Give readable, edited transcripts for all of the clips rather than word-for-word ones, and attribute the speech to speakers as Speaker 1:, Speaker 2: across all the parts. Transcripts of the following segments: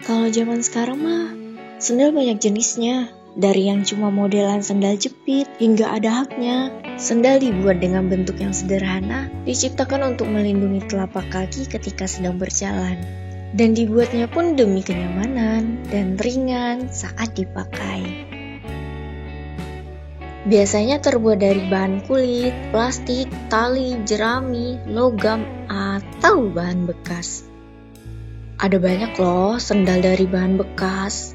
Speaker 1: Kalau zaman sekarang mah, sendal banyak jenisnya. Dari yang cuma modelan sendal jepit hingga ada haknya. Sendal dibuat dengan bentuk yang sederhana, diciptakan untuk melindungi telapak kaki ketika sedang berjalan. Dan dibuatnya pun demi kenyamanan dan ringan saat dipakai. Biasanya terbuat dari bahan kulit, plastik, tali, jerami, logam, atau bahan bekas. Ada banyak loh sendal dari bahan bekas.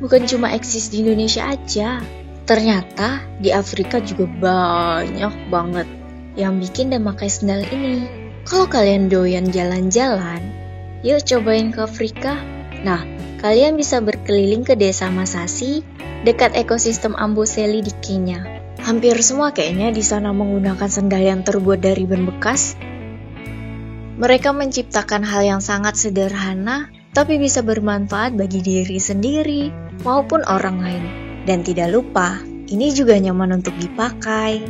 Speaker 1: Bukan cuma eksis di Indonesia aja. Ternyata di Afrika juga banyak banget yang bikin dan pakai sendal ini. Kalau kalian doyan jalan-jalan, yuk cobain ke Afrika. Nah, kalian bisa berkeliling ke desa Masasi dekat ekosistem Amboseli di Kenya. Hampir semua kayaknya di sana menggunakan sendal yang terbuat dari ban bekas. Mereka menciptakan hal yang sangat sederhana, tapi bisa bermanfaat bagi diri sendiri maupun orang lain. Dan tidak lupa, ini juga nyaman untuk dipakai.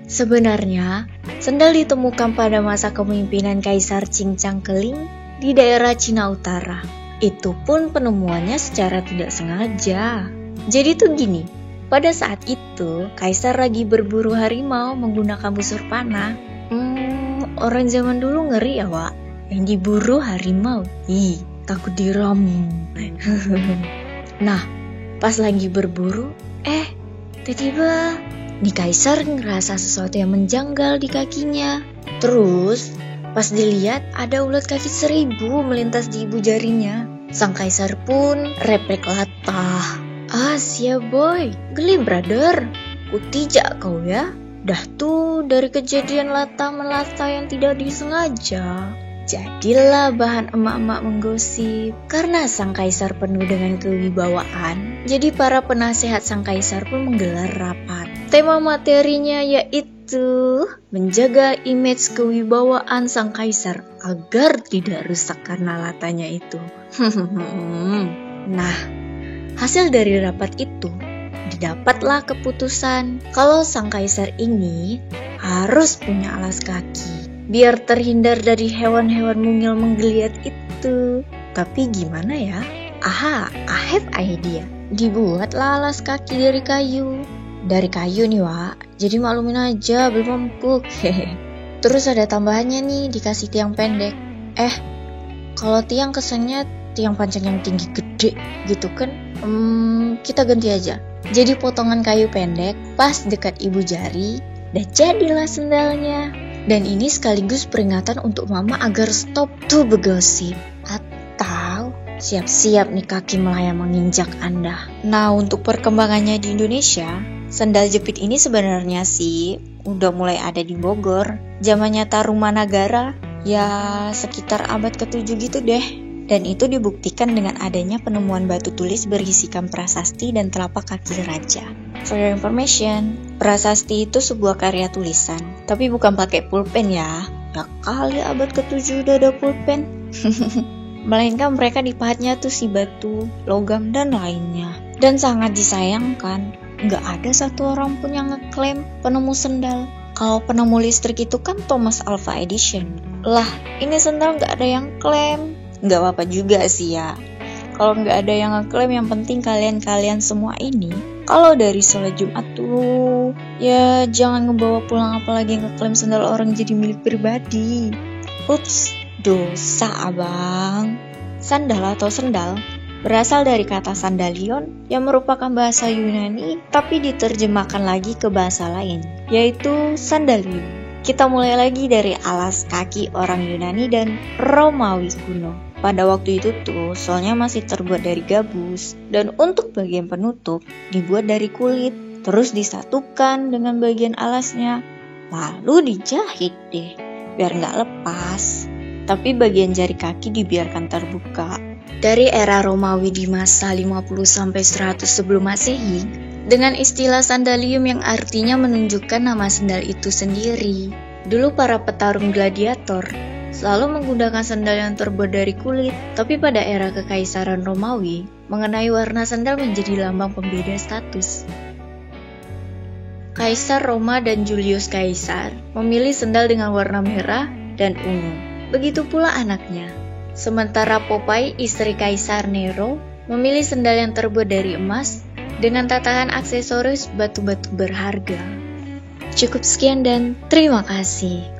Speaker 1: Sebenarnya, sendal ditemukan pada masa kepemimpinan Kaisar Qing Chang Keling di daerah Cina Utara. Itu pun penemuannya secara tidak sengaja. Jadi tuh gini, pada saat itu Kaisar lagi berburu harimau menggunakan busur panah. Orang zaman dulu ngeri ya, Wak. Yang diburu harimau. Takut diram. Nah, pas lagi berburu, tiba-tiba nih Kaisar ngerasa sesuatu yang menjanggal di kakinya. Terus, pas dilihat ada ulat kaki 1000 melintas di ibu jarinya. Sang Kaisar pun refleks latah. Siap boy, geli brother. Kutijak kau ya. Dah tuh dari kejadian latah-melata yang tidak disengaja. Jadilah bahan emak-emak menggosip. Karena sang Kaisar penuh dengan kewibawaan, jadi para penasehat sang Kaisar pun menggelar rapat. Tema materinya yaitu menjaga image kewibawaan sang Kaisar agar tidak rusak karena latanya itu. Nah, hasil dari rapat itu didapatlah keputusan kalau sang Kaisar ini harus punya alas kaki biar terhindar dari hewan-hewan mungil menggeliat itu. Tapi gimana ya? I have idea. Dibuatlah alas kaki dari kayu. Dari kayu nih, Wak. Jadi maklumin aja, belum empuk. Terus ada tambahannya nih, dikasih tiang pendek. Kalau tiang kesannya tiang panjang yang tinggi gede gitu kan. Kita ganti aja. Jadi potongan kayu pendek pas dekat ibu jari, dan jadilah sendalnya. Dan ini sekaligus peringatan untuk mama agar stop tuh bergosip. Atau siap-siap nih kaki melayang menginjak Anda. Nah, untuk perkembangannya di Indonesia, sendal jepit ini sebenarnya sih udah mulai ada di Bogor. Zamannya Tarumanagara, ya sekitar abad ke-7 gitu deh. Dan itu dibuktikan dengan adanya penemuan batu tulis berisikan prasasti dan telapak kaki raja. For your information, prasasti itu sebuah karya tulisan, tapi bukan pakai pulpen ya. Ya kali abad ke-7 udah ada pulpen. Melainkan mereka dipahatnya tuh si batu, logam, dan lainnya. Dan sangat disayangkan, nggak ada satu orang pun yang ngeklaim penemu sendal. Kalau penemu listrik itu kan Thomas Alva Edison. Lah, ini sendal nggak ada yang klaim. Nggak apa-apa juga sih ya. Kalau nggak ada yang ngeklaim, yang penting kalian semua ini kalau dari sholat Jumat tuh ya jangan ngebawa pulang apalagi ngeklaim sendal orang jadi milik pribadi. Ups, dosa abang. Sandal atau sendal berasal dari kata sandalion yang merupakan bahasa Yunani tapi diterjemahkan lagi ke bahasa lain, yaitu sandalium. Kita mulai lagi dari alas kaki orang Yunani dan Romawi kuno. Pada waktu itu tuh solnya masih terbuat dari gabus, dan untuk bagian penutup dibuat dari kulit, terus disatukan dengan bagian alasnya, lalu dijahit deh biar nggak lepas. Tapi bagian jari kaki dibiarkan terbuka. Dari era Romawi di masa 50-100 sebelum Masehi, dengan istilah sandalium yang artinya menunjukkan nama sendal itu sendiri. Dulu para petarung gladiator selalu menggunakan sandal yang terbuat dari kulit, tapi pada era Kekaisaran Romawi, mengenai warna sandal menjadi lambang pembeda status. Kaisar Roma dan Julius Caesar memilih sandal dengan warna merah dan ungu. Begitu pula anaknya. Sementara Popeye, istri Kaisar Nero, memilih sendal yang terbuat dari emas dengan tatahan aksesoris batu-batu berharga. Cukup sekian dan terima kasih.